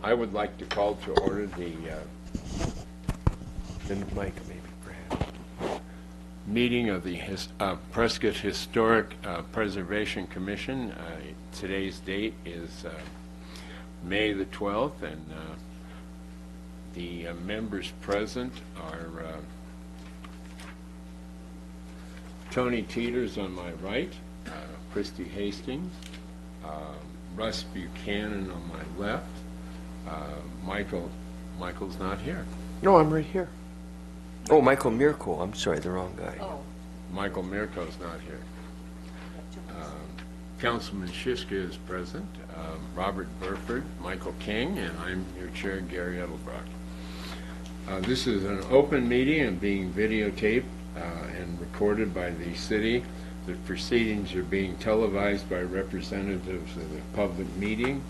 I would like to call to order the Mike, maybe, perhaps. meeting of the Prescott Historic Preservation Commission. Today's date is May the 12th, and the members present are Tony Teeters on my right, Christy Hastings, Russ Buchanan on my left. Michael's not here. No, I'm right here. Oh, Michael Mirko. I'm sorry, the wrong guy. Michael Mirko's not here. Councilman Shiska is present, Robert Burford, Michael King, and I'm your chair, Gary Edelbrock. This is an open meeting and being videotaped and recorded by the city. The proceedings are being televised by representatives of the public media,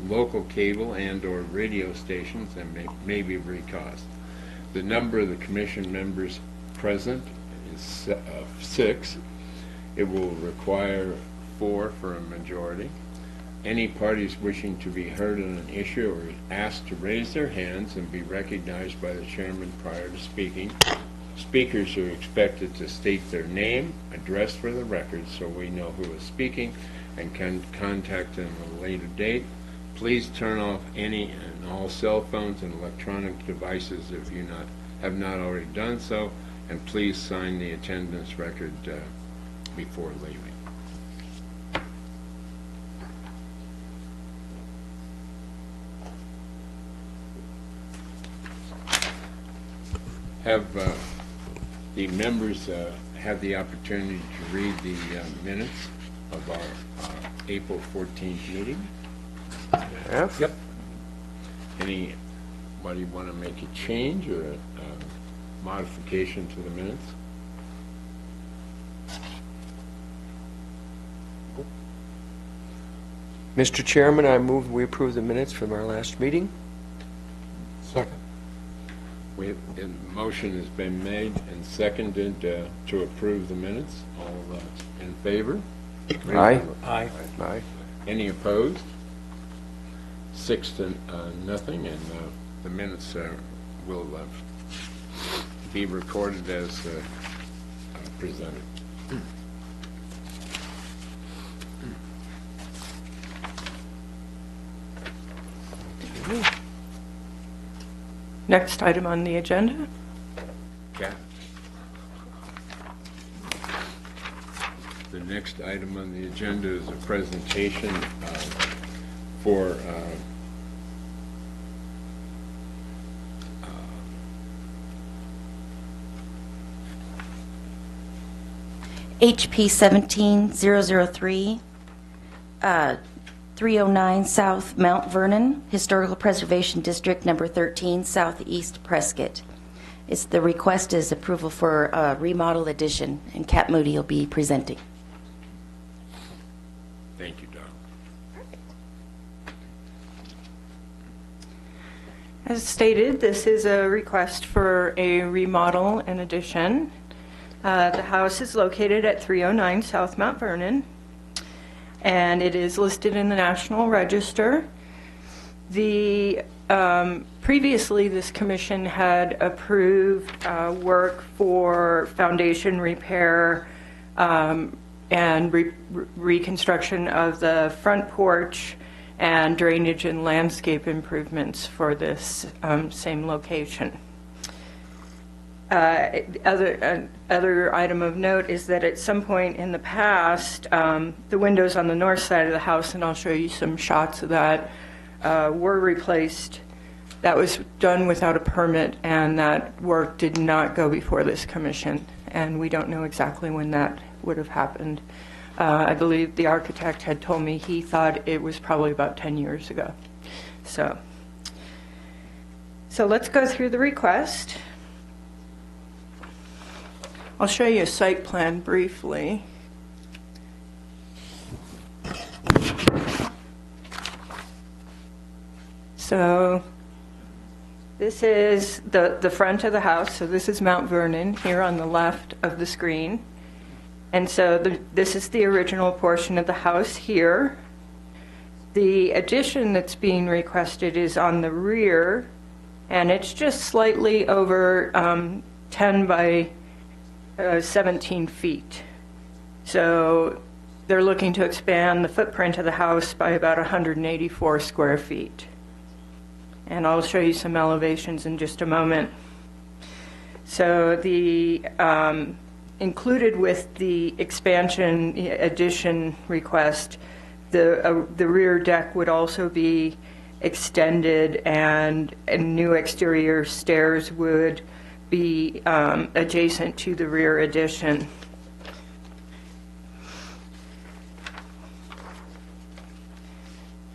local cable and/or radio stations, and may be recast. The number of the commission members present is 6. It will require 4 for a majority. Any parties wishing to be heard on an issue are asked to raise their hands and be recognized by the chairman prior to speaking. Speakers are expected to state their name, address for the record so we know who is speaking and can contact them at a later date. Please turn off any and all cell phones and electronic devices if you have not already done so, and please sign the attendance record before leaving. Have the members had the opportunity to read the minutes of our April 14th meeting? Yes? Yep. Anybody want to make a change or a modification to the minutes? Mr. Chairman, I move we approve the minutes from our last meeting. Second. A motion has been made and seconded to approve the minutes. All in favor? Aye. Aye. Aye. Any opposed? 6 to nothing, and the minutes will be recorded as presented. Next item on the agenda. Okay. The next item on the agenda is a presentation for HP 17003, 309 South Mount Vernon, Historical Preservation District Number 13, Southeast Prescott. The request is approval for a remodel addition, and Kat Moody will be presenting. Thank you, Doc. As stated, this is a request for a remodel and addition. The house is located at 309 South Mount Vernon, and it is listed in the National Register. Previously, this commission had approved work for foundation repair and reconstruction of the front porch and drainage and landscape improvements for this same location. Other item of note is that at some point in the past, the windows on the north side of the house, and I'll show you some shots of that, were replaced. That was done without a permit, and that work did not go before this commission, and we don't know exactly when that would have happened. I believe the architect had told me he thought it was probably about 10 years ago. So let's go through the request. I'll show you a site plan briefly. So this is the front of the house. So this is Mount Vernon here on the left of the screen. And so this is the original portion of the house here. The addition that's being requested is on the rear, and it's just slightly over 10 by 17 feet. So they're looking to expand the footprint of the house by about 184 square feet. And I'll show you some elevations in just a moment. So the included with the expansion addition request, the rear deck would also be extended, and new exterior stairs would be adjacent to the rear addition.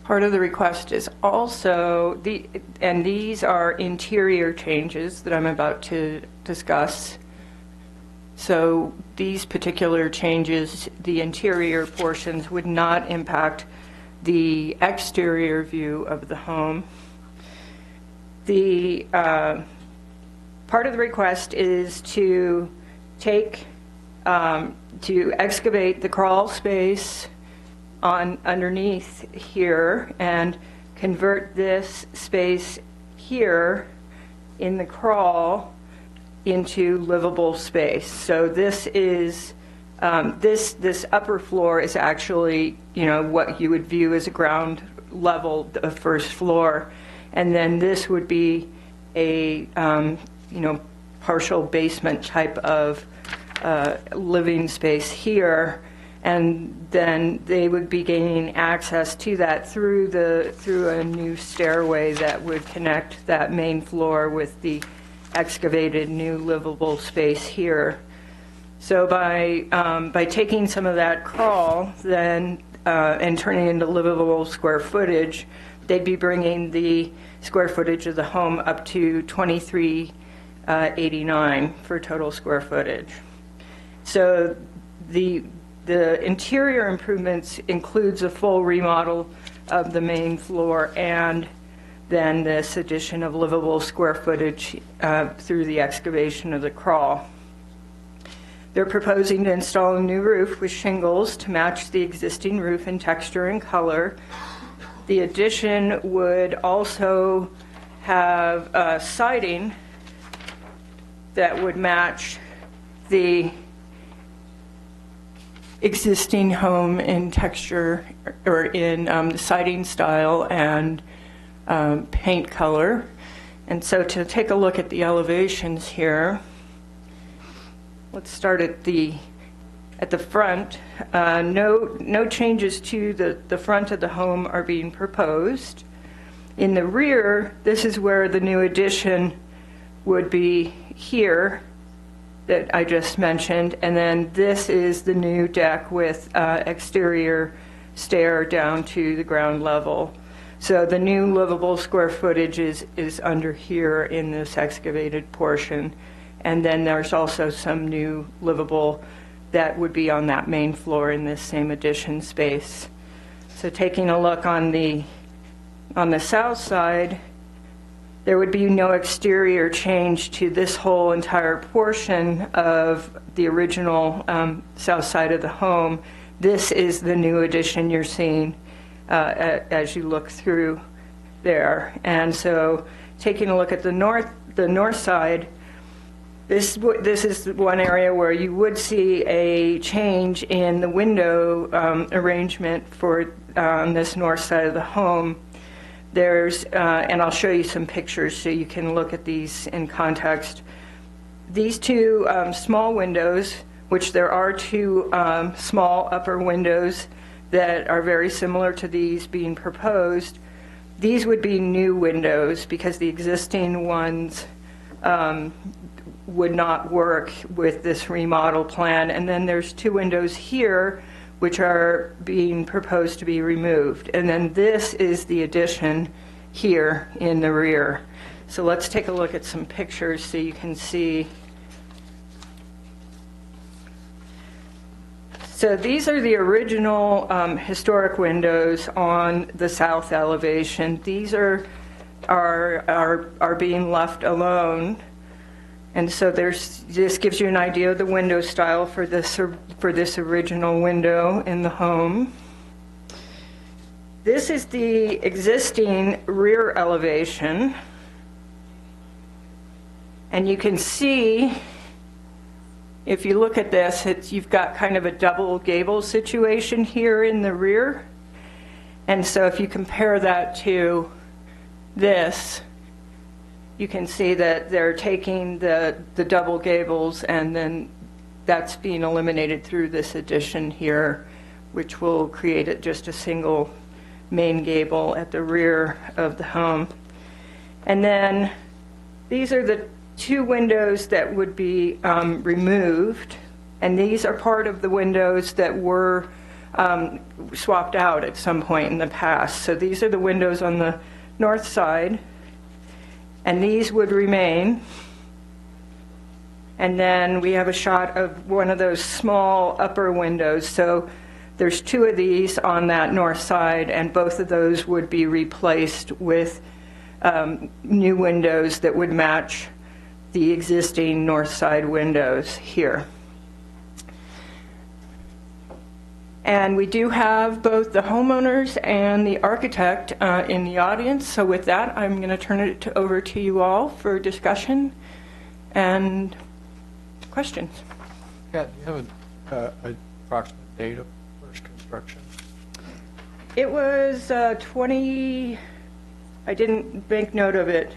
Part of the request is also, and these are interior changes that I'm about to discuss. So these particular changes, the interior portions, would not impact the exterior view of the home. The part of the request is to excavate the crawl space underneath here and convert this space here in the crawl into livable space. So this is this upper floor is actually, what you would view as a ground level, the first floor, and then this would be a partial basement type of living space here. And then they would be gaining access to that through a new stairway that would connect that main floor with the excavated new livable space here. So by taking some of that crawl then and turning it into livable square footage, they'd be bringing the square footage of the home up to 2389 for total square footage. So the interior improvements includes a full remodel of the main floor and then this addition of livable square footage through the excavation of the crawl. They're proposing to install a new roof with shingles to match the existing roof in texture and color. The addition would also have siding that would match the existing home in texture or in the siding style and paint color. And so to take a look at the elevations here, let's start at the front. No changes to the front of the home are being proposed. In the rear, this is where the new addition would be here that I just mentioned, and then this is the new deck with exterior stair down to the ground level. So the new livable square footage is under here in this excavated portion, and then there's also some new livable that would be on that main floor in this same addition space. So taking a look on the south side, there would be no exterior change to this whole entire portion of the original south side of the home. This is the new addition you're seeing as you look through there. And so taking a look at the north side, this is one area where you would see a change in the window arrangement for this north side of the home. There's, and I'll show you some pictures so you can look at these in context. These two small windows, which there are two small upper windows that are very similar to these being proposed, these would be new windows because the existing ones would not work with this remodel plan. And then there's two windows here which are being proposed to be removed. And then this is the addition here in the rear. So let's take a look at some pictures so you can see. So these are the original historic windows on the south elevation. These are being left alone. And so this gives you an idea of the window style for this original window in the home. This is the existing rear elevation. And you can see, if you look at this, you've got kind of a double gable situation here in the rear. And so if you compare that to this, you can see that they're taking the double gables, and then that's being eliminated through this addition here, which will create just a single main gable at the rear of the home. And then these are the two windows that would be removed, and these are part of the windows that were swapped out at some point in the past. So these are the windows on the north side, and these would remain. And then we have a shot of one of those small upper windows. So there's two of these on that north side, and both of those would be replaced with new windows that would match the existing north side windows here. And we do have both the homeowners and the architect in the audience. So with that, I'm going to turn it over to you all for discussion and questions. Kat, do you have an approximate date of first construction? It was 20, I didn't make note of it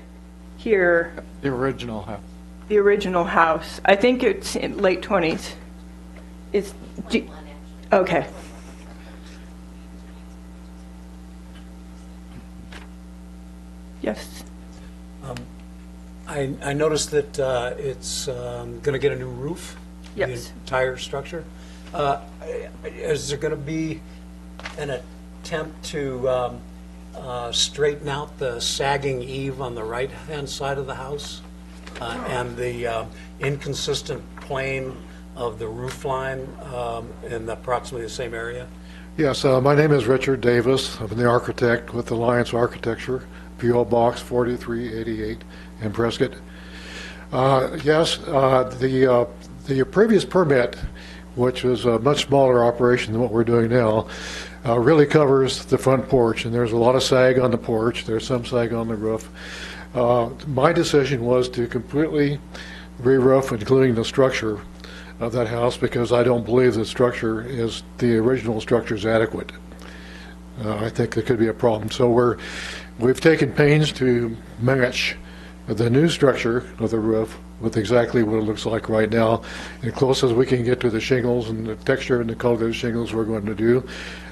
here, The original house. the original house. I think it's in late 20s. It's, okay. Yes. I noticed that it's going to get a new roof. Yes. The entire structure. Is there going to be an attempt to straighten out the sagging eave on the right-hand side of the house and the inconsistent plane of the roof line in approximately the same area? Yes, my name is Richard Davis. I'm the architect with Alliance Architecture, P.O. Box 4388 in Prescott. Yes, the previous permit, which was a much smaller operation than what we're doing now, really covers the front porch, and there's a lot of sag on the porch. There's some sag on the roof. My decision was to completely re-roof, including the structure of that house, because I don't believe the original structure is adequate. I think there could be a problem. So we've taken pains to match the new structure of the roof with exactly what it looks like right now, as close as we can get to the shingles and the texture and the color of the shingles we're going to do.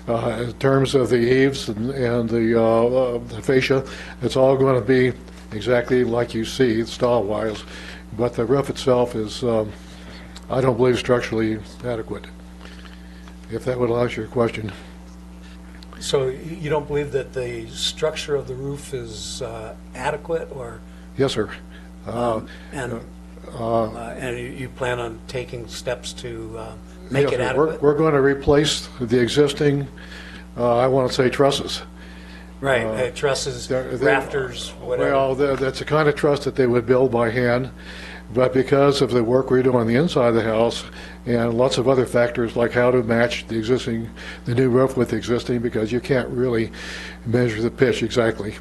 In terms of the eaves and the fascia, it's all going to be exactly like you see style-wise, but the roof itself is, I don't believe, structurally adequate, if that would answer your question. So you don't believe that the structure of the roof is adequate, or? Yes, sir. And you plan on taking steps to make Yes, it sir. adequate? We're going to replace the existing, I want to say trusses. Right, trusses, rafters, whatever. Well, that's the kind of truss that they would build by hand, but because of the work we're doing on the inside of the house and lots of other factors like how to match the new roof with the existing, because you can't really measure the pitch exactly.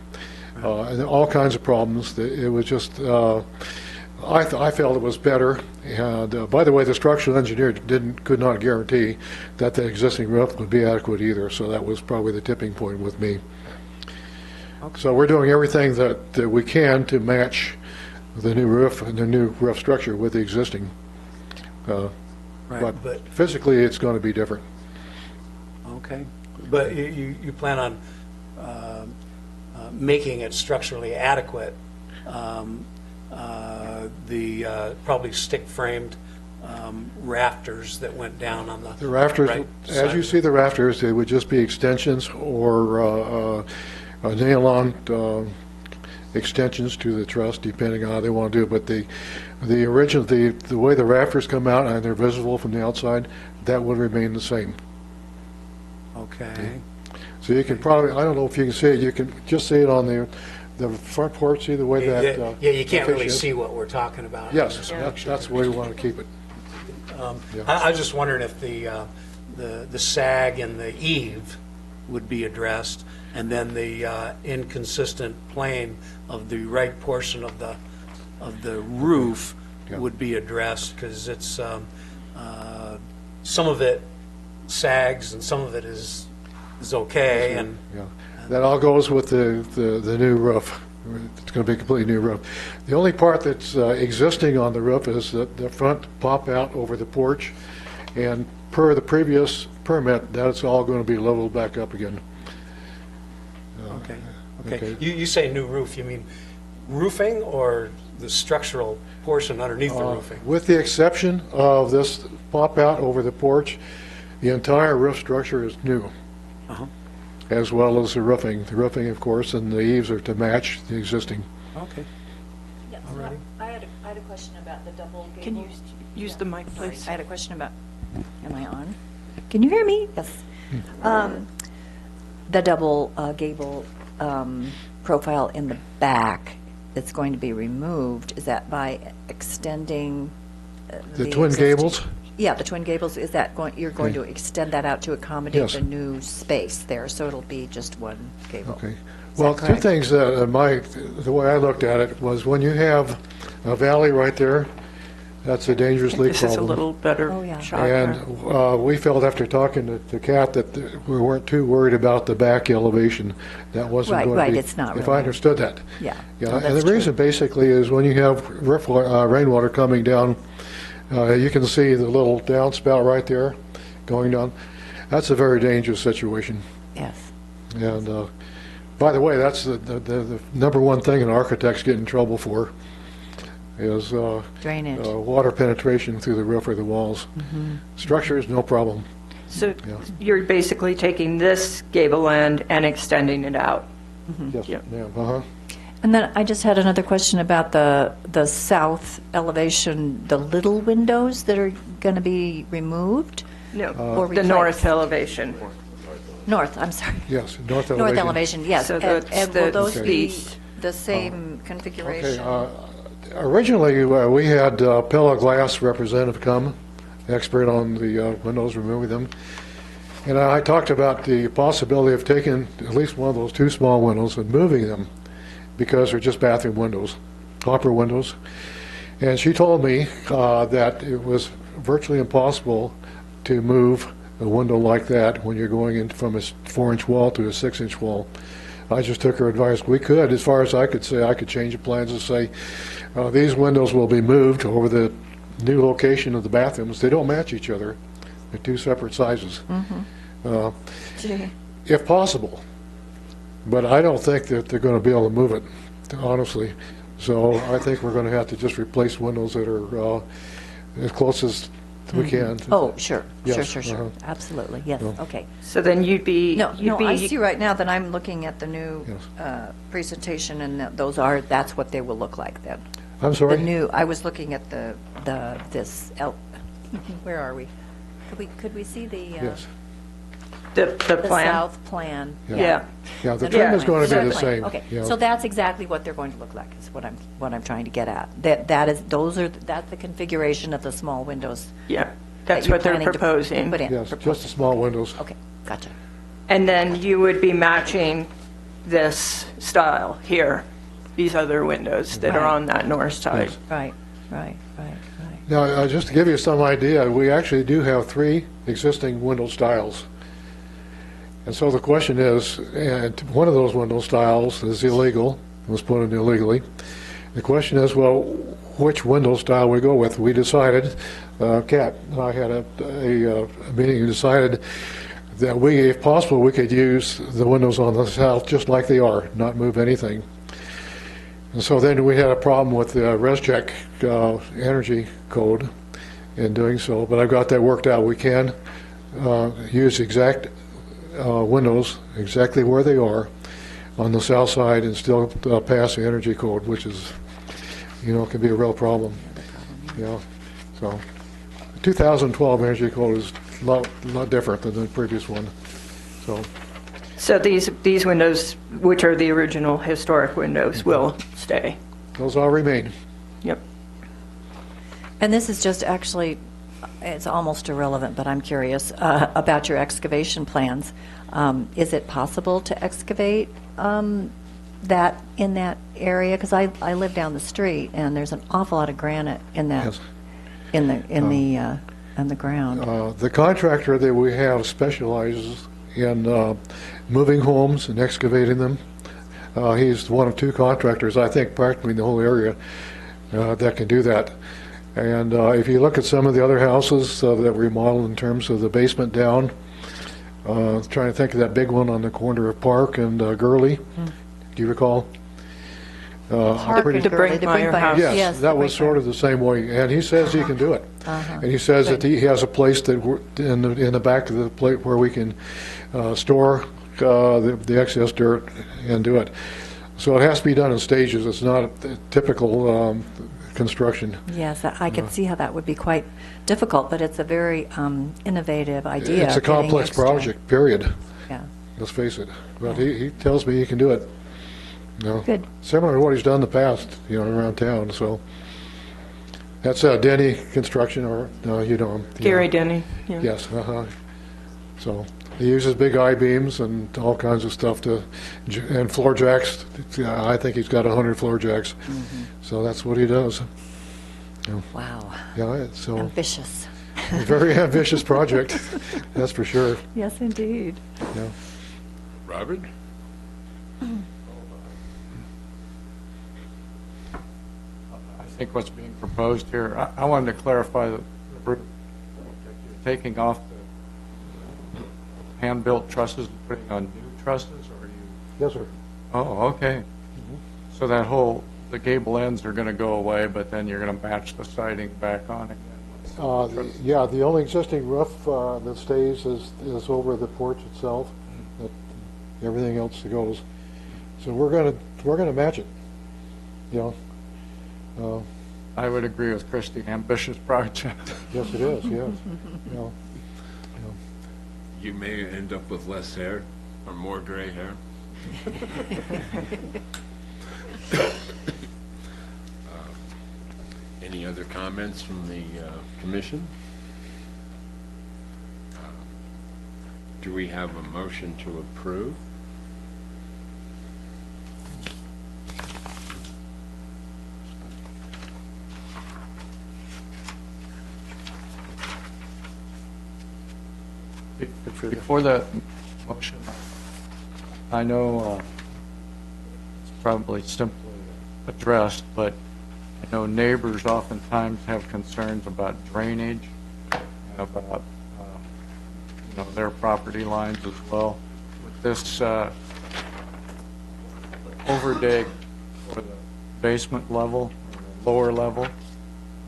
And all kinds of problems. It was just, I felt it was better. And by the way, the structural engineer could not guarantee that the existing roof would be adequate either. So that was probably the tipping point with me. Okay. So we're doing everything that we can to match the new roof and the new roof structure with the existing. Right, but physically, it's going to be different. Okay, but you plan on making it structurally adequate. The probably stick-framed rafters that went down on the rafters, right as side. you see the rafters, they would just be extensions or nail-on extensions to the truss, depending on how they want to do it. But the original, the way the rafters come out and they're visible from the outside, that would remain the same. Okay. So you can probably, I don't know if you can see it, you can just see it on the front porch, see the way that... Yeah, you can't the really pitch is? see what we're talking about. Yes, that's the way we want to keep it. Yeah. I was just wondering if the sag and the eave would be addressed, and then the inconsistent plane of the right portion of the roof Yeah. would be addressed, because it's, some of it sags and some of it is okay, and Yeah, that all goes with the new roof. It's going to be a completely new roof. The only part that's existing on the roof is the front pop-out over the porch, and per the previous permit, that's all going to be leveled back up again. okay. Okay. You say new roof, you mean roofing or the structural portion underneath the roofing? With the exception of this pop-out over the porch, the entire roof structure is new, Uh-huh. as well as the roofing. The roofing, of course, and the eaves are to match the existing. Okay. Yes, Alrighty. I had a question about the double gable. Can you use the mic, Sorry, please? I had a question about, am I on? Can you hear me? Yes. The double gable profile in the back that's going to be removed, is that by extending The twin existing- gables? Yeah, the twin gables, is that going, you're going to extend that out to accommodate Yes. the new space there, so it'll be just one gable? Okay. Is Well, that two correct? things, the way I looked at it was when you have a valley right there, that's a dangerous leak This problem. is a little better Oh, yeah. shot. And there. we felt after talking to Kat that we weren't too worried about the back elevation. That wasn't Right, going to right, be. it's not If really. I understood that. Yeah. Yeah, No, and that's the reason true. basically is when you have rainwater coming down, you can see the little downspout right there going down. That's a very dangerous situation. Yes. And by the way, that's the number one thing an architects get in trouble for is Drainage. water penetration through the roof or the walls. Structures, no problem. So Yeah. you're basically taking this gable end and extending it out. Yes, Yep. ma'am. Uh-huh. And then I just had another question about the south elevation, the little windows that are going to be removed? No, Or the replaced? north elevation. North, I'm sorry. Yes, north elevation. North elevation, yes. So And that's and will the those be east. the same Okay, configuration? originally, we had Pella Glass representative come, expert on the windows, removing them. And I talked about the possibility of taking at least one of those two small windows and moving them because they're just bathroom windows, copper windows. And she told me that it was virtually impossible to move a window like that when you're going in from a 4-inch wall to a 6-inch wall. I just took her advice. We could, as far as I could say, I could change the plans and say, these windows will be moved over the new location of the bathrooms. They don't match each other. They're two separate sizes. Gee. If possible. But I don't think that they're going to be able to move it, honestly. So I think we're going to have to just replace windows that are as close as we can. Oh, sure, Yes, sure. uh-huh. Absolutely, yes, okay. So then you'd be. No, you'd be- I see right now that I'm looking at the new Yes. presentation, and that's what they will look like then. I'm The sorry? new, I was looking at where are we? Could we see the, Yes. The the plan. south plan? Yeah. Yeah, the The trim is plan, going to be the the plan. same. Okay, Yeah. so that's exactly what they're going to look like, is what I'm trying to get at. That's the configuration of the small windows. Yeah, that that's you're what they're planning to proposing. Put in. Yes, just the small windows. Okay, gotcha. And then you would be matching this style here, these other windows that are Right. on that north side. Yes. Right. Now, just to give you some idea, we actually do have 3 existing window styles. And so the question is, and one of those window styles is illegal, was put in illegally. The question is, well, which window style we go with? We decided, Kat and I had a meeting and decided that if possible, we could use the windows on the south just like they are, not move anything. And so then we had a problem with the ResCheck energy code in doing so, but I've got that worked out. We can use exact windows exactly where they are on the south side and still pass the energy code, which is, can be a real problem. So 2012 energy code is a lot different than the previous one. So these windows, which are the original historic windows, will stay. Those all remain. Yep. And this is just actually, it's almost irrelevant, but I'm curious about your excavation plans. Is it possible to excavate that in that area? Because I live down the street, and there's an awful lot of granite in that Yes. in the ground. The contractor that we have specializes in moving homes and excavating them. He's one of two contractors, I think, practically in the whole area that can do that. And if you look at some of the other houses that remodeled in terms of the basement down, trying to think of that big one on the corner of Park and Gurley, do you recall? Park pretty- and Gurley, the Brinkmeyer Brinkmeyer. house. Yes, that was sort of the same way, and he says he can do it. And he says that he has a place that in the back of the plate where we can store the excess dirt and do it. So it has to be done in stages. It's not a typical construction. Yes, I could see how that would be quite difficult, but it's a very innovative idea. It's a getting complex extra- project, period. Yeah. Let's face it. But he tells me he can do it. You know, Good. similar to what he's done in the past, around town. So that's Denny Construction, or you know him. Gary Denny. Yeah. Yes. So he uses big I-beams and all kinds of stuff and floor jacks. I think he's got 100 floor jacks. So that's what he does. Wow. Yeah. So Ambitious. a very ambitious project. That's for sure. Yes, indeed. Yeah. Robert? I think what's being proposed here, I wanted to clarify that you're taking off the hand-built trusses and putting on new trusses, or are you? Yes, sir. Oh, okay. So that the gable ends are going to go away, but then you're going to match the siding back on again? Yeah, the only existing roof that stays is over the porch itself. That everything else goes. So we're gonna match it. I would agree with Christie, ambitious project. Yes, it is. Yes. Yeah. You may end up with less hair or more gray hair. Any other comments from the commission? Do we have a motion to approve? Before the motion, I know it's probably simply addressed, but I know neighbors oftentimes have concerns about drainage and about, their property lines as well. With this overdig for the basement level, or the lower level,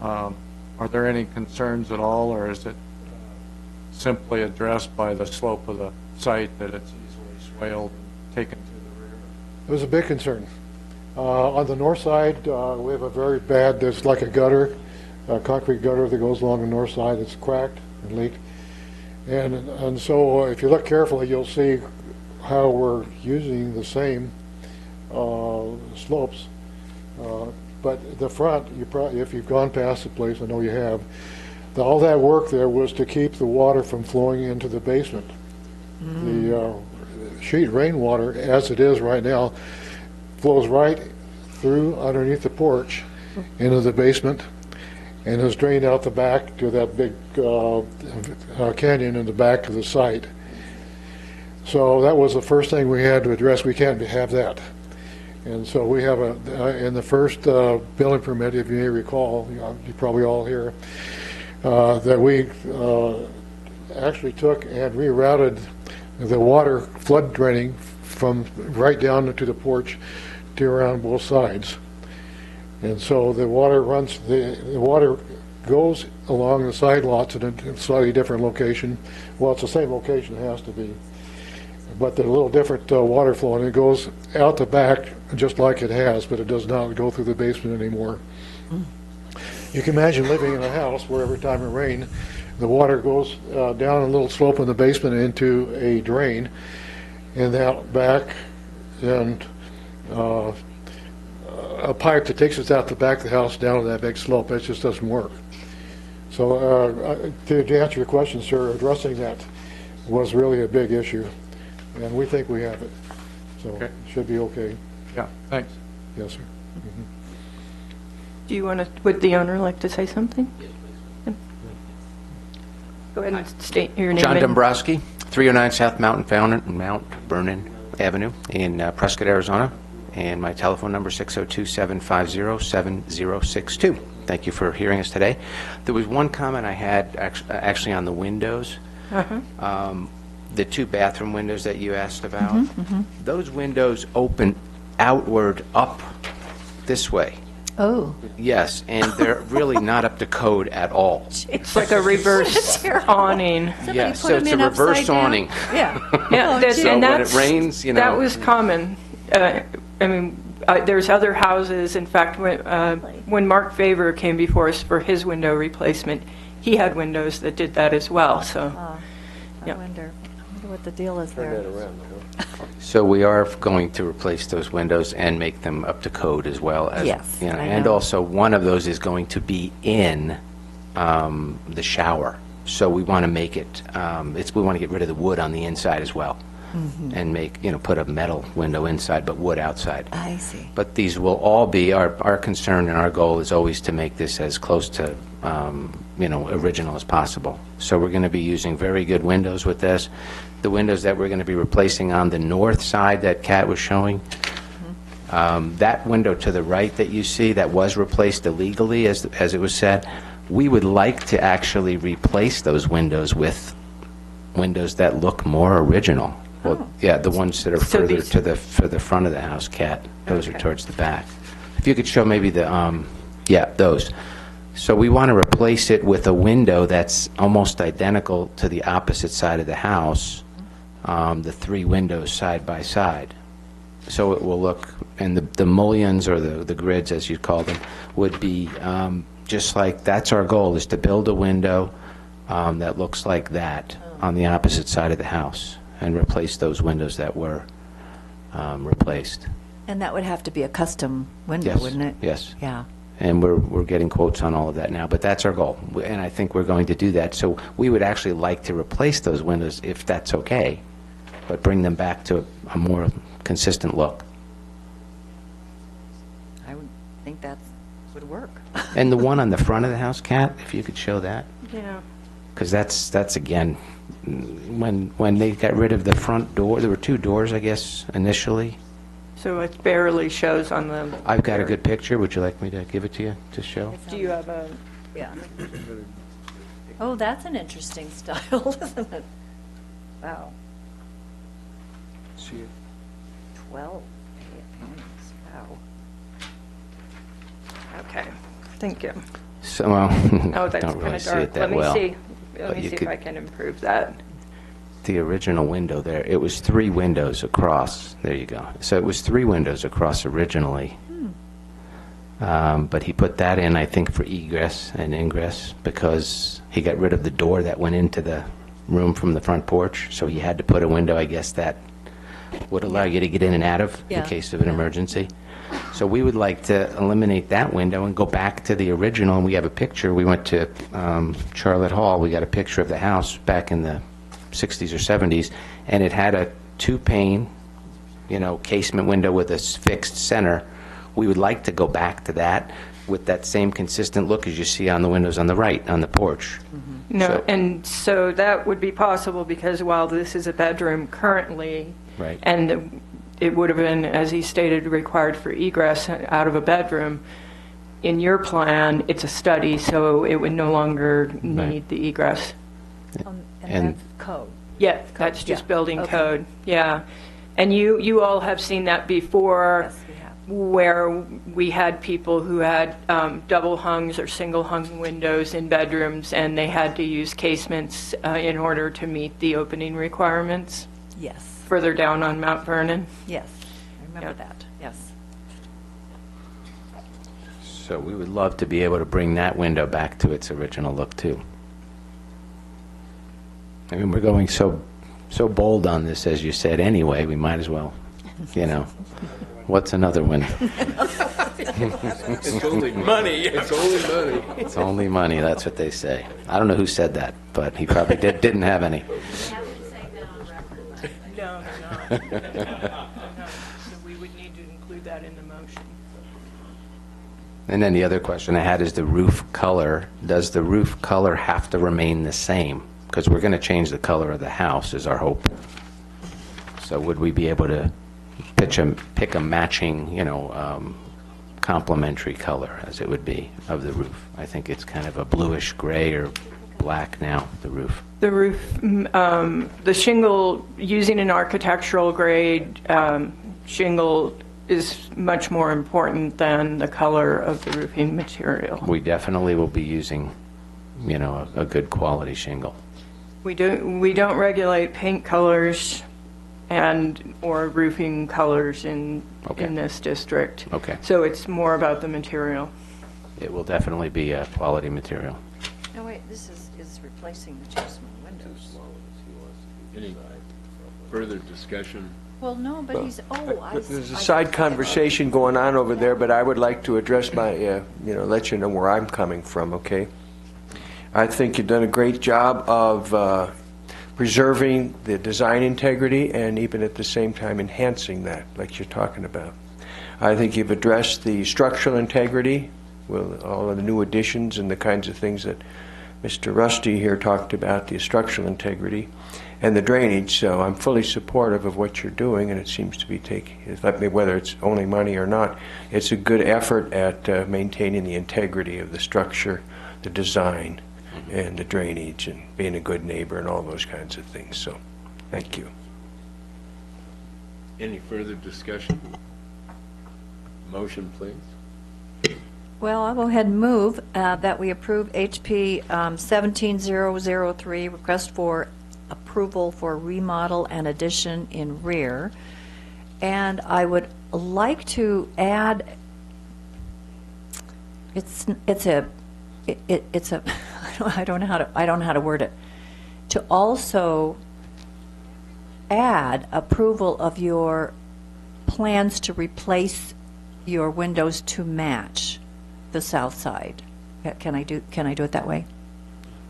are there any concerns at all, or is it simply addressed by the slope of the site that it's easily swaled and taken to the rear? It was a big concern. On the north side, we have a very bad, there's like a gutter, a concrete gutter that goes along the north side that's cracked and leaked. And so if you look carefully, you'll see how we're using the same slopes. But the front, if you've gone past the place, I know you have, all that work there was to keep the water from flowing into the basement. The sheet rainwater, as it is right now, flows right through underneath the porch into the basement and is drained out the back to that big canyon in the back of the site. So that was the first thing we had to address. We can't have that. And so we have in the first building permit, if you may recall, you probably all here, that we actually took and rerouted the water flood draining from right down to the porch to around both sides. And so the water goes along the side lots at a slightly different location. Well, it's the same location, it has to be. But there's a little different water flow, and it goes out the back just like it has, but it does not go through the basement anymore. You can imagine living in a house where every time it rains, the water goes down a little slope in the basement into a drain, and out back, and a pipe that takes us out the back of the house down to that big slope. That just doesn't work. So to answer your question, sir, addressing that was really a big issue, and we think we have it. So Okay. it should be okay. Yeah, thanks. Yes, sir. Do you want to, would the owner like to say something? Go ahead and state your name. John and- Dombrowski, 309 South Mount Vernon Avenue in Prescott, Arizona, and my telephone number 602-750-7062. Thank you for hearing us today. There was one comment I had actually on the windows. The 2 bathroom windows that you asked about. Those windows open outward up this way. Oh. Yes, and they're really not up to code at all. It's like a reverse awning. Yeah, put so them it's a in upside reverse down? awning. Yeah. Yeah, Oh, that- gee. So and when it that's, rains, you know. that was common. I mean, there's other houses, in fact, when Mark Favor came before us for his window replacement, he had windows that did that as well, so. I Yeah. wonder what the deal is there. So we are going to replace those windows and make them up to code as well as, Yes, you know, I and know. also one of those is going to be in the shower. So we want to make it, we want to get rid of the wood on the inside as well. And make, put a metal window inside, but wood outside. I see. But these will all be, our concern and our goal is always to make this as close to, original as possible. So we're going to be using very good windows with this. The windows that we're going to be replacing on the north side that Kat was showing, that window to the right that you see that was replaced illegally, as it was said, we would like to actually replace those windows with windows that look more original. Well, yeah, the ones that are So further these- to the front of the house, Kat. Those are Okay. towards the back. If you could show maybe the, those. So we want to replace it with a window that's almost identical to the opposite side of the house, the 3 windows side by side. So it will look, and the mullions, or the grids, as you call them, would be just like, that's our goal, is to build a window that looks like that on the opposite side of the house, and replace those windows that were replaced. And that would have to be a custom window, Yes, wouldn't it? yes. Yeah. And we're getting quotes on all of that now, but that's our goal, and I think we're going to do that. So we would actually like to replace those windows, if that's okay, but bring them back to a more consistent look. I would think that would work. And the one on the front of the house, Kat, if you could show that, Yeah. because that's again, when they got rid of the front door, there were 2 doors, I guess, initially. So it barely shows on the. I've got a good picture. Would you like me to give it to you to show? Do you have a, Yeah. Oh, that's an interesting style, isn't it? Wow. 12 panels. Wow. okay, thank you. So, well, Oh, that's don't kind really of see dark. it that well. Let me But you see if could- I can improve that. The original window there, it was 3 windows across. There you go. So it was 3 windows across originally. But he put that in, I think, for egress and ingress, because he got rid of the door that went into the room from the front porch. So he had to put a window, I guess, that would allow you to get in and out of in Yeah. case of an emergency. So we would like to eliminate that window and go back to the original. And we have a picture. We went to Charlotte Hall. We got a picture of the house back in the 60s or 70s, and it had a 2-pane, casement window with a fixed center. We would like to go back to that with that same consistent look as you see on the windows on the right, on the porch. No, So- and so that would be possible because while this is a bedroom currently, Right. and it would have been, as he stated, required for egress out of a bedroom, in your plan, it's a study, so it would no longer need the egress. And And- that's code. Yeah, that's just yeah, building okay. code, yeah. And you all have seen that before, Yes, we have. where we had people who had double hungs or single hung windows in bedrooms, and they had to use casements in order to meet the opening requirements Yes, further down on Mount Vernon. yes. I remember Yeah. that, yes. So we would love to be able to bring that window back to its original look, too. I mean, we're going so bold on this, as you said, anyway, we might as well, What's another window? It's only money. It's only money. It's only money, that's what they say. I don't know who said that, but he probably didn't have any. No. So we would need to include that in the motion. And then the other question I had is the roof color. Does the roof color have to remain the same? Because we're going to change the color of the house, is our hope. So would we be able to pick a matching, complementary color, as it would be, of the roof? I think it's kind of a bluish gray or black now, the roof. The roof, the shingle, using an architectural grade shingle is much more important than the color of the roofing material. We definitely will be using, a good quality shingle. We don't regulate paint colors or roofing colors in this district. Okay. So it's more about the material. It will definitely be a quality material. No, wait, this is replacing the chessmen windows. Any further discussion? Well, no, but he's, There's a side conversation going on over there, but I would like to address my, let you know where I'm coming from, okay? I think you've done a great job of preserving the design integrity and even at the same time enhancing that, like you're talking about. I think you've addressed the structural integrity with all of the new additions and the kinds of things that Mr. Rusty here talked about, the structural integrity and the drainage. So I'm fully supportive of what you're doing, and it seems to be whether it's only money or not, it's a good effort at maintaining the integrity of the structure, the design, and the drainage, and being a good neighbor and all those kinds of things. So thank you. Any further discussion? Motion, please. well, I'll go ahead and move that we approve HP 17003, request for approval for remodel and addition in rear. And I would like to add, it's a I don't know how to word it. To also add approval of your plans to replace your windows to match the south side. Can I do it that way?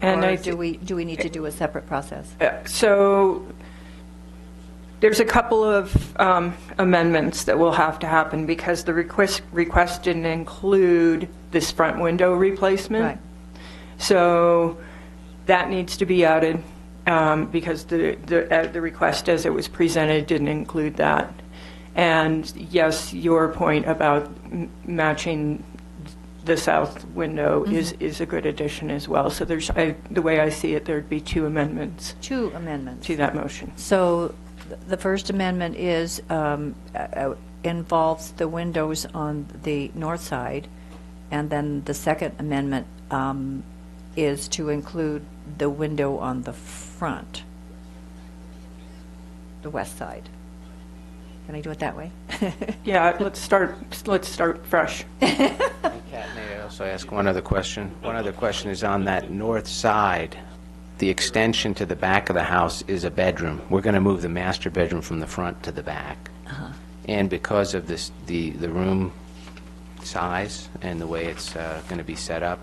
And Or do we need to do a separate process? So there's a couple of amendments that will have to happen because the request didn't include this front window replacement. Right. So that needs to be added because the request as it was presented didn't include that. And yes, your point about matching the south window is a good addition as well. So there's, the way I see it, there'd be two amendments Two amendments. to that motion. So the first amendment is, involves the windows on the north side, and then the second amendment is to include the window on the front, the west side. Can I do it that way? Yeah, let's start fresh. Kat, may I also ask one other question? One other question is on that north side, the extension to the back of the house is a bedroom. We're going to move the master bedroom from the front to the back. And because of this, the room size and the way it's going to be set up,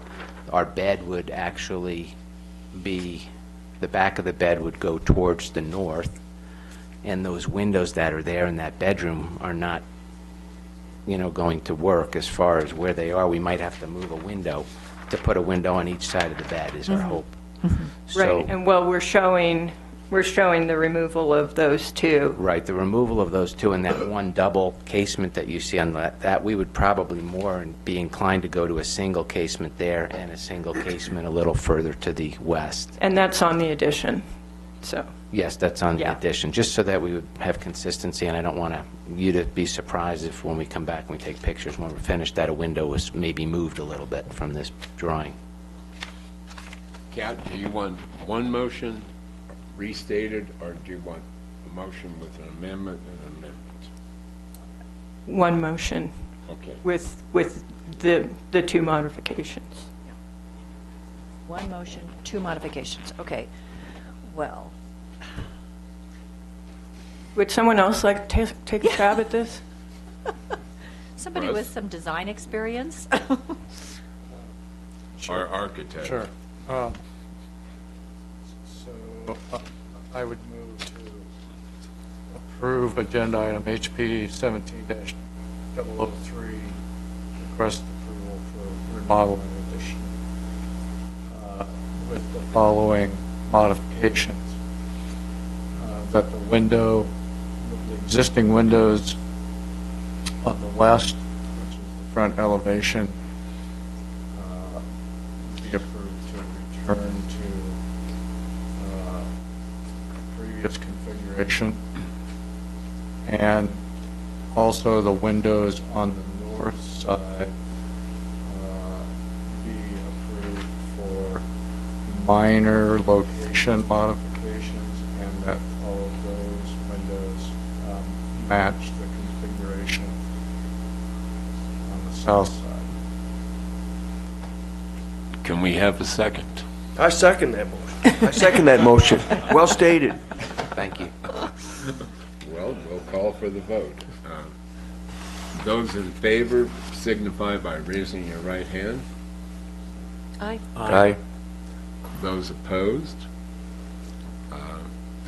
our bed would actually be, the back of the bed would go towards the north, and those windows that are there in that bedroom are not, going to work as far as where they are. We might have to move a window to put a window on each side of the bed is our hope. So, Right, and well, we're showing the removal of those two. right, the removal of those two and that one double casement that you see on that we would probably more be inclined to go to a single casement there and a single casement a little further to the west. And that's on the addition, so. Yes, that's on the Yeah. addition, just so that we would have consistency, and I don't want you to be surprised if when we come back and we take pictures when we're finished, that a window was maybe moved a little bit from this drawing. Kat, do you want one motion restated, or do you want a motion with an amendment and an amendment? One motion Okay. with the two modifications. One motion, two modifications. Okay. Well, Would someone else like to take a stab at this? Somebody Russ? with some design experience? Our architect. Sure. So I would move to approve agenda item HP 17-003, request approval for remodeling addition with the following modifications. That the window, the existing windows on the west, which is the front elevation, be approved to return to previous configuration. And also the windows on the north side be approved for minor location modifications, and that all of those windows match the configuration on the south side. Can we have a second? I second that motion. I second that motion. Well stated. Thank you. Well, we'll call for the vote. Those in favor signify by raising your right hand. Aye. Aye. Those opposed?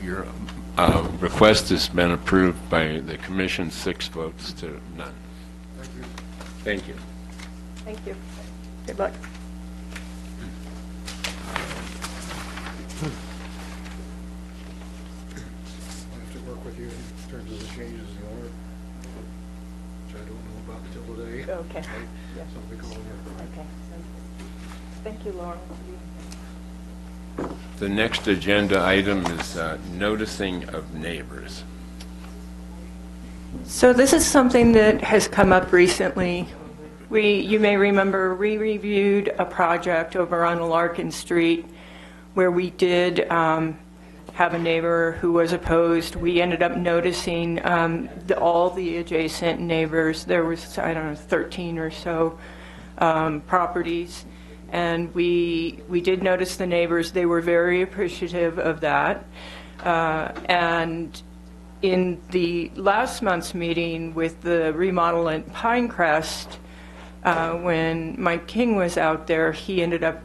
Your request has been approved by the commission, 6 votes to none. Thank you. Thank you. Good luck. I have to work with you in terms of the changes in the order, which I don't know about until today. Okay. So we go over. Okay. Thank you, Lauren. The next agenda item is noticing of neighbors. So this is something that has come up recently. You may remember, we reviewed a project over on Larkin Street where we did have a neighbor who was opposed. We ended up noticing all the adjacent neighbors. There was, I don't know, 13 or so properties. And we did notice the neighbors. They were very appreciative of that. And in the last month's meeting with the remodel at Pinecrest, when Mike King was out there, he ended up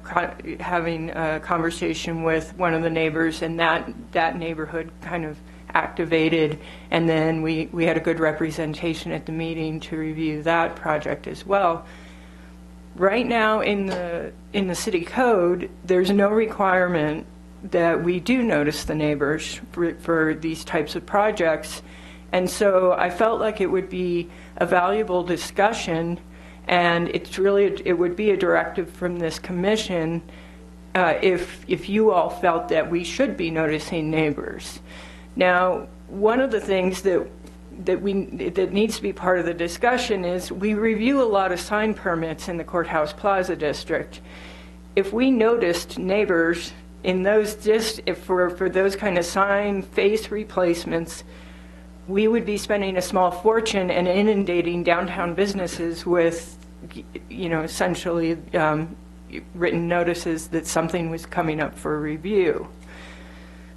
having a conversation with one of the neighbors, and that neighborhood kind of activated. And then we had a good representation at the meeting to review that project as well. Right now in the city code, there's no requirement that we do notice the neighbors for these types of projects. And so I felt like it would be a valuable discussion, and it would be a directive from this commission if you all felt that we should be noticing neighbors. Now, one of the things that needs to be part of the discussion is we review a lot of sign permits in the Courthouse Plaza District. If we noticed neighbors in those, for those kind of sign face replacements, we would be spending a small fortune and inundating downtown businesses with, essentially written notices that something was coming up for review.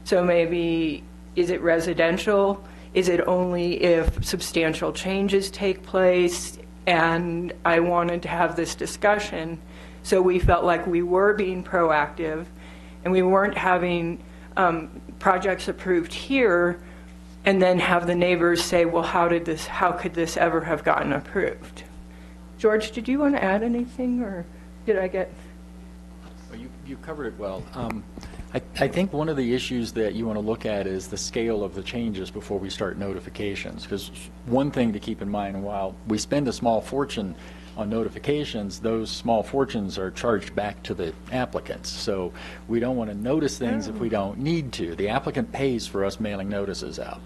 So maybe, is it residential? Is it only if substantial changes take place? And I wanted to have this discussion, so we felt like we were being proactive and we weren't having projects approved here and then have the neighbors say, well, how could this ever have gotten approved? George, did you want to add anything, or did I get? Well, you covered it well. I think one of the issues that you want to look at is the scale of the changes before we start notifications, because one thing to keep in mind, while we spend a small fortune on notifications, those small fortunes are charged back to the applicants. So we don't want to notice things if we don't need to. The applicant pays for us mailing notices out.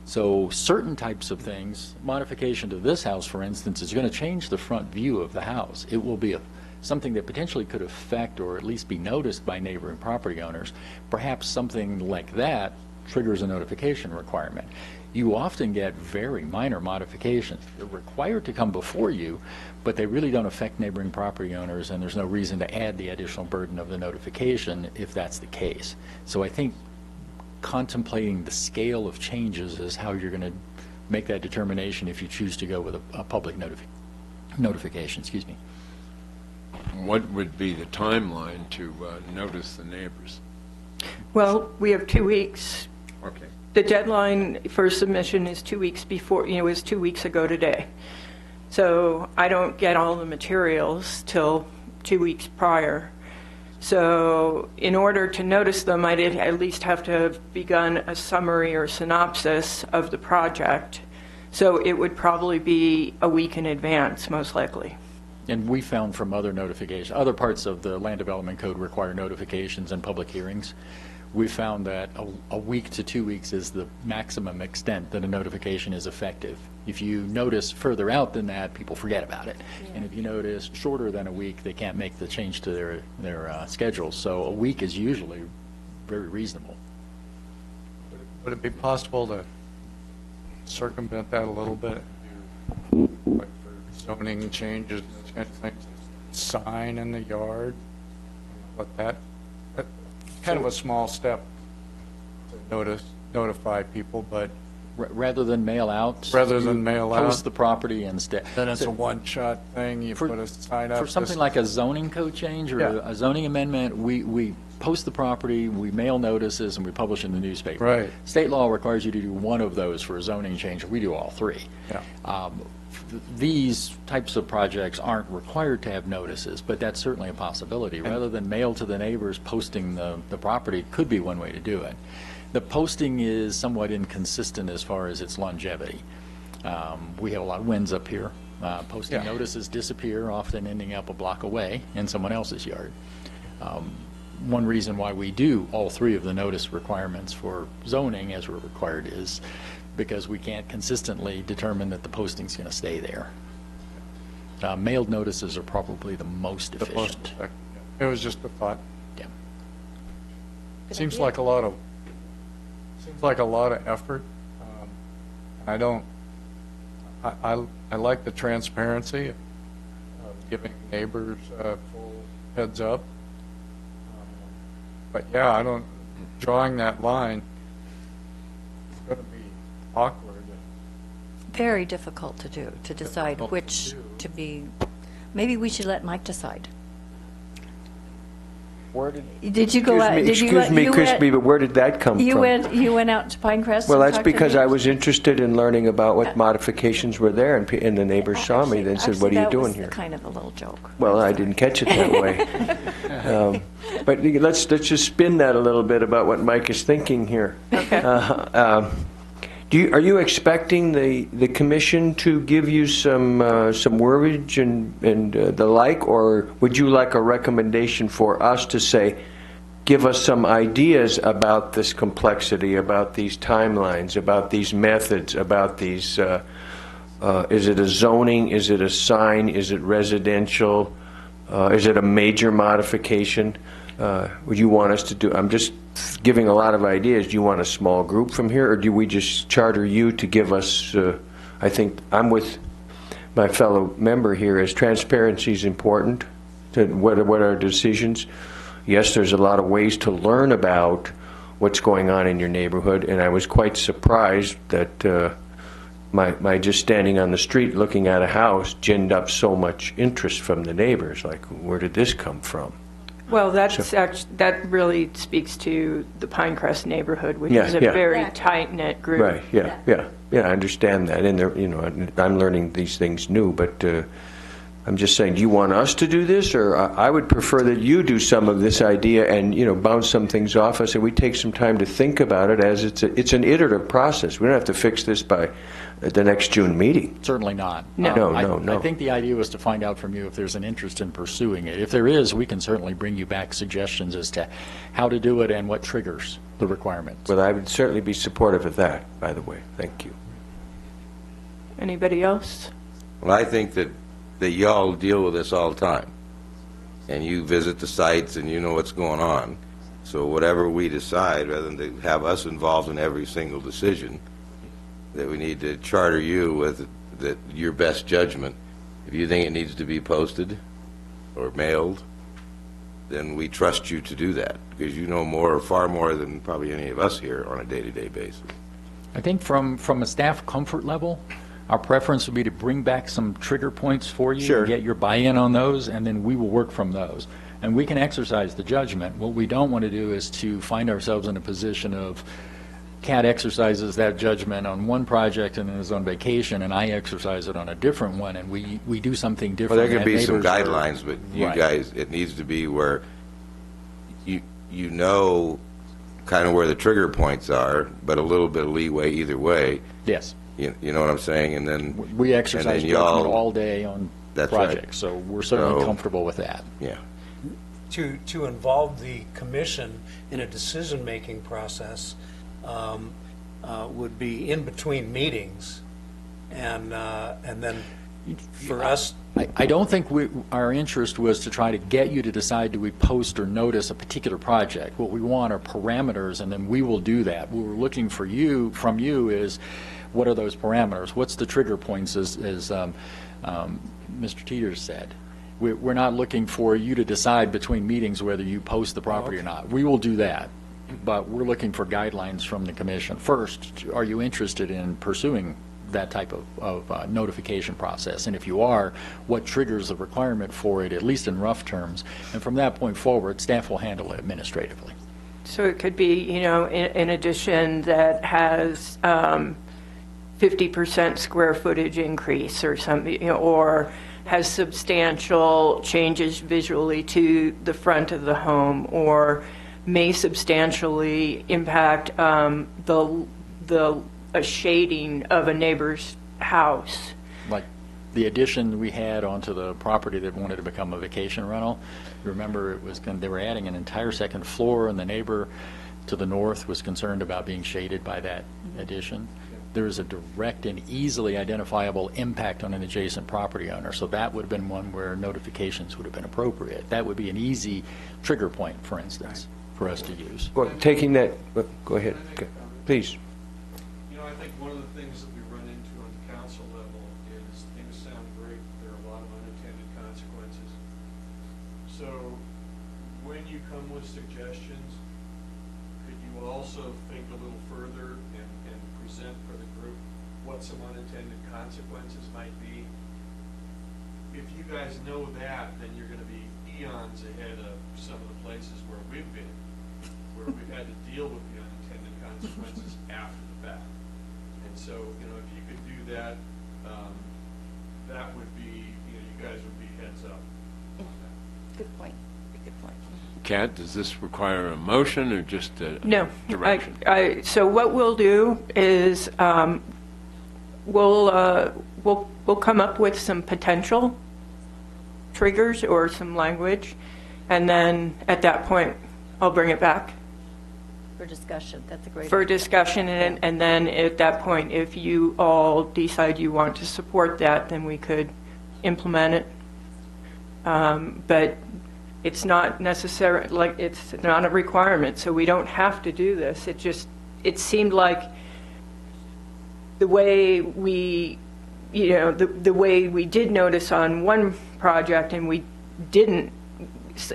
So certain types of things, modification to this house, for instance, is going to change the front view of the house. It will be something that potentially could affect or at least be noticed by neighboring property owners. Perhaps something like that triggers a notification requirement. You often get very minor modifications. They're required to come before you, but they really don't affect neighboring property owners, and there's no reason to add the additional burden of the notification if that's the case. So I think contemplating the scale of changes is how you're going to make that determination if you choose to go with a public notification, excuse me. What would be the timeline to notice the neighbors? Well, we have 2 weeks. Okay. The deadline for submission is 2 weeks before, is 2 weeks ago today. So I don't get all the materials till 2 weeks prior. So in order to notice them, I'd at least have to have begun a summary or synopsis of the project. So it would probably be a week in advance, most likely. And we found from other notifications, other parts of the Land Development Code require notifications and public hearings. We found that a week to 2 weeks is the maximum extent that a notification is effective. If you notice further out than that, people forget about it. And if you notice shorter than a week, they can't make the change to their schedules. So a week is usually very reasonable. Would it be possible to circumvent that a little bit? Like for zoning changes, those kind of things, sign in the yard, let that kind of a small step to notify people, but Rather than mail out? Rather than you mail out? Post the property instead. then it's a one-shot thing, you put a sign up. For something like a zoning code change or Yeah. a zoning amendment, we post the property, we mail notices, and we publish in the newspaper. Right. State law requires you to do one of those for a zoning change. We do all three. Yeah. These types of projects aren't required to have notices, but that's certainly a possibility. Rather than mail to the neighbors, posting the property could be one way to do it. The posting is somewhat inconsistent as far as its longevity. We have a lot of winds up here. Posting Yeah. notices disappear, often ending up a block away in someone else's yard. One reason why we do all three of the notice requirements for zoning as we're required is because we can't consistently determine that the posting's going to stay there. Mailed notices are probably the most The most efficient. effective. It was just a thought. Yeah. Seems like a lot of effort. I don't. I like the transparency of giving neighbors full heads up. But yeah, I don't. Drawing that line is going to be awkward. Very difficult to do, to decide Difficult which to do. to be, maybe we should let Mike decide. Where did, Did you go out? Did you excuse me, you Crispy, but where did that come You from? you went out to Pinecrest? Well, and that's talked to because I neighbors? was interested in learning about what modifications were there, and the neighbors saw me, then said, "What are you doing here?" That was kind of a little joke. Well, I didn't catch it that way. But let's just spin that a little bit about what Mike is thinking here. Okay. Are you expecting the commission to give you some wordage and the like, or would you like a recommendation for us to say, give us some ideas about this complexity, about these timelines, about these methods, about these, is it a zoning, is it a sign, is it residential, is it a major modification? Would you want us to do, I'm just giving a lot of ideas. Do you want a small group from here, or do we just charter you to give us, I think I'm with my fellow member here, is transparency is important to what are our decisions. Yes, there's a lot of ways to learn about what's going on in your neighborhood, and I was quite surprised that my just standing on the street looking at a house ginned up so much interest from the neighbors. Like, where did this come from? Well, that really speaks to the Pinecrest neighborhood, which Yeah, is a yeah. very Exactly. tight-knit group. Right, yeah, I understand that, and I'm learning these things new, but I'm just saying, do you want us to do this, or I would prefer that you do some of this idea and, bounce some things off us, and we take some time to think about it, as it's an iterative process. We don't have to fix this by the next June meeting. Certainly not. No. I think the idea was to find out from you if there's an interest in pursuing it. If there is, we can certainly bring you back suggestions as to how to do it and what triggers the requirements. Well, I would certainly be supportive of that, by the way. Thank you. Anybody else? Well, I think that y'all deal with this all the time, and you visit the sites and you know what's going on. So whatever we decide, rather than to have us involved in every single decision, that we need to charter you with your best judgment. If you think it needs to be posted or mailed, then we trust you to do that, because you know far more than probably any of us here on a day-to-day basis. I think from a staff comfort level, our preference would be to bring back some trigger points for you. Sure. And get your buy-in on those, and then we will work from those. And we can exercise the judgment. What we don't want to do is to find ourselves in a position of Cat exercises that judgment on one project and is on vacation, and I exercise it on a different one, and we do something Well, different. there can that be some neighbors are- guidelines, but you Right. guys, it needs to be where you know kind of where the trigger points are, but a little bit of leeway either way. Yes. You know what I'm saying? And then We exercise and then judgment y'all- all day on That's right. projects, so we're certainly So- comfortable with that. Yeah. To involve the commission in a decision-making process would be in between meetings, and then for us, I don't think our interest was to try to get you to decide, do we post or notice a particular project? What we want are parameters, and then we will do that. What we're looking from you is, what are those parameters? What's the trigger points, as Mr. Teeters said? We're not looking for you to decide between meetings whether you post the property or not. We will do that, but we're looking for guidelines from the commission. First, are you interested in pursuing that type of notification process? And if you are, what triggers the requirement for it, at least in rough terms? And from that point forward, staff will handle it administratively. So it could be, in addition that has 50% square footage increase or something, or has substantial changes visually to the front of the home, or may substantially impact a shading of a neighbor's house. Like the addition we had onto the property that wanted to become a vacation rental. Remember, they were adding an entire second floor, and the neighbor to the north was concerned about being shaded by that addition. There is a direct and easily identifiable impact on an adjacent property owner, so that would have been one where notifications would have been appropriate. That would be an easy trigger point, for instance, for us to use. Well, taking that, go ahead, please. I think one of the things that we run into on the council level is things sound great, but there are a lot of unintended consequences. So when you come with suggestions, could you also think a little further and present for the group what some unintended consequences might be? If you guys know that, then you're going to be eons ahead of some of the places where we've been, where we've had to deal with the unintended consequences after the fact. So, if you could do that, that would be, you guys would be heads up. Good point. Good point. Kat, does this require a motion or just a No. direction? So what we'll do is we'll come up with some potential triggers or some language, and then at that point, I'll bring it back For discussion, that's a great. for discussion, and then at that point, if you all decide you want to support that, then we could implement it. But it's not necessary, it's not a requirement, so we don't have to do this. It seemed like the way we, the way we did notice on one project, and we didn't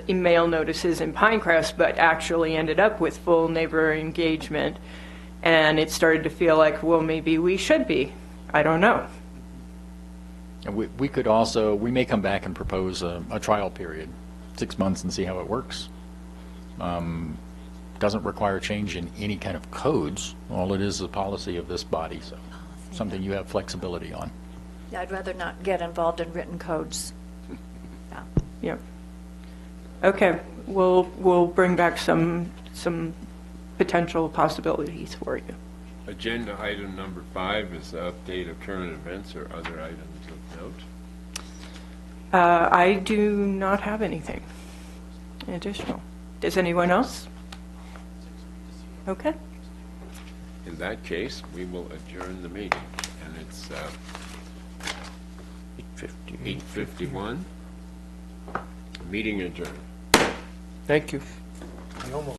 mail notices in Pinecrest, but actually ended up with full neighbor engagement. And it started to feel like, well, maybe we should be. I don't know. And we could also, we may come back and propose a trial period, 6 months, and see how it works. Doesn't require change in any kind of codes. All it is a policy of this body, so something you have flexibility on. Yeah, I'd rather not get involved in written codes. Yeah. Yeah. Okay, we'll bring back some potential possibilities for you. Agenda item number 5 is the update of current events or other items of note. I do not have anything additional. Does anyone else? Okay. In that case, we will adjourn the meeting, and it's 8:51. Meeting adjourned. Thank you. we almost